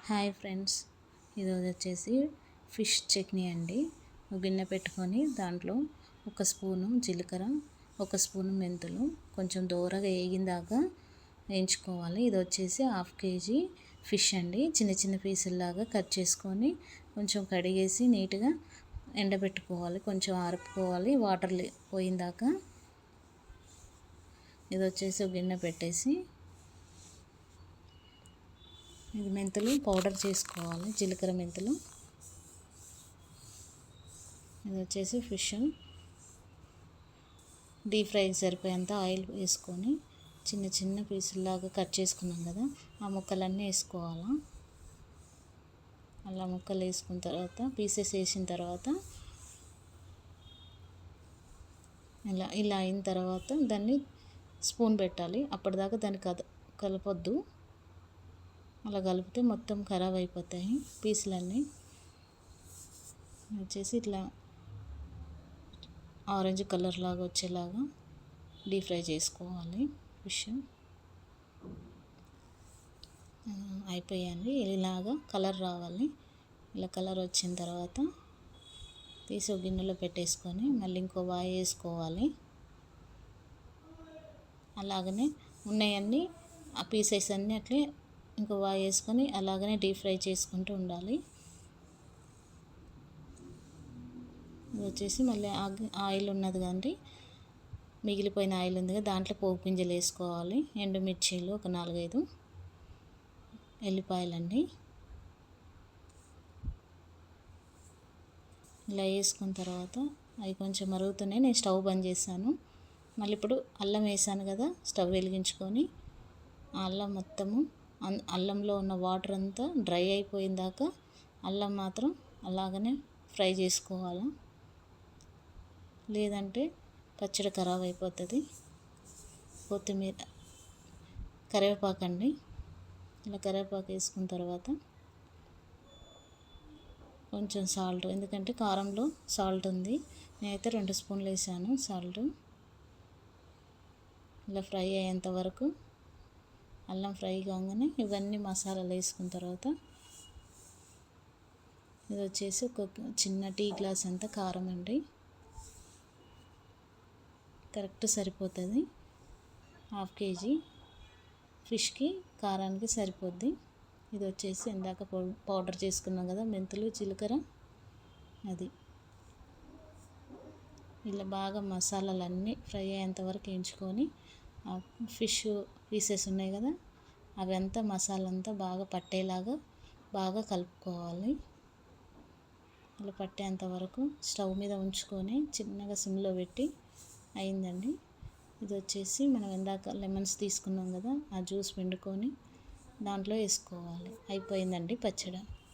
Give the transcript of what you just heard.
Hi friends, ఈరోజు వచ్చేసి fish chutney అండి. ఒక గిన్నె పెట్టుకొని దాంట్లో ఒక స్పూను జీలకర్ర, ఒక స్పూను మెంతులు కొంచెం దోరగా వేగిందాకా వేయించుకోవాలి. ఇది వచ్చేసి 1/2 kg ఫిష్ అండి. చిన్న చిన్న పీసుల్లాగా కట్ చేసుకొని కొంచెం కడిగేసి నీట్గా ఎండబెట్టుకోవాలి, కొంచెం ఆరుపుకోవాలి వాటర్ పోయిందాకా. ఇది వచ్చేసి ఒక గిన్నె పెట్టేసి ఇది మెంతులు పౌడర్ చేసుకోవాలి, జీలకర్ర మెంతులు. ఇది వచ్చేసి ఫిష్ డీప్ ఫ్రైకి సరిపోయేంత ఆయిల్ వేసుకొని చిన్న చిన్న పీసుల్లాగా కట్ చేసుకున్నాం కదా, ఆ ముక్కలన్నీ వేసుకోవాలా. అలా ముక్కలు వేసుకున్న తర్వాత పీసెస్ వేసిన తర్వాత ఇలా అయిన తర్వాత దాన్ని స్పూన్ పెట్టాలి. అప్పటిదాకా దాన్ని కలపొద్దు. అలా కలిపితే మొత్తం ఖరాబ్ అయిపోతాయి పీసులన్నీ. వచ్చేసి ఇట్లా ఆరెంజ్ కలర్ లాగా వచ్చేలాగా డీప్ ఫ్రై చేసుకోవాలి ఫిష్. అయిపోయాయండి. ఇలాగా కలర్ రావాలి. ఇలా కలర్ వచ్చిన తర్వాత తీసి ఒక గిన్నెలో పెట్టేసుకొని మళ్ళీ ఇంకో వాయి వేసుకోవాలి. అలాగనే ఉన్నాయన్నీ ఆ పీసెస్ అన్నీ అట్లే ఇంకో వాయి వేసుకొని అలాగనే డీప్ ఫ్రై చేసుకుంటూ ఉండాలి. ఇది వచ్చేసి మళ్ళీ ఆయిల్ ఉన్నది కానీ మిగిలిపోయిన ఆయిల్ ఉంది కదా, దాంట్లో పోపు గింజలు వేసుకోవాలి. ఎండుమిర్చీలు ఒక 4-5, ఎల్లిపాయలండి. ఇలా వేసుకున్న తర్వాత అవి కొంచెం మరుగుతున్నాయి. నేను స్టవ్ బంద్ చేశాను. మళ్ళీ ఇప్పుడు అల్లం వేసాను కదా, స్టవ్ వెలిగించుకొని ఆ అల్లం మొత్తము అల్లంలో ఉన్న వాటర్ అంతా డ్రై అయిపోయిందాక అల్లం మాత్రం అలాగనే ఫ్రై చేసుకోవాలి, లేదంటే పచ్చడి ఖరాబ్ అయిపోతుంది. కొత్తిమీర, కరివేపాకు అండి. ఇలా కరివేపాకు వేసుకున్న తర్వాత కొంచెం సాల్ట్, ఎందుకంటే కారంలో సాల్ట్ ఉంది. నేనైతే 2 స్పూన్లు వేసాను సాల్ట్. ఇలా ఫ్రై అయ్యేంత వరకు అల్లం ఫ్రై కాగానే ఇవన్నీ మసాలాలు వేసుకున్న తర్వాత ఇది వచ్చేసి ఒక చిన్న టీ గ్లాస్ అంత కారం అండి. కరెక్ట్ సరిపోతుంది. 1/2 kg ఫిష్కి కారానికి సరిపోద్ది. ఇది వచ్చేసి ఇందాక పౌడర్ చేసుకున్నాం కదా, మెంతులు జీలకర్ర, అది ఇలా బాగా మసాలాలన్నీ ఫ్రై అయ్యేంత వరకు వేయించుకొని ఆ ఫిష్ పీసెస్ ఉన్నాయి కదా, అవి అంతా మసాలా అంతా బాగా పట్టేలాగా బాగా కలుపుకోవాలి. అలా పట్టేంత వరకు స్టవ్ మీద ఉంచుకొని చిన్నగా సిమ్లో పెట్టి అయిందండి. ఇది వచ్చేసి మనం ఇందాక లెమన్స్ తీసుకున్నాం కదా, ఆ జ్యూస్ పిండుకొని దాంట్లో వేసుకోవాలి. అయిపోయిందండి పచ్చడి.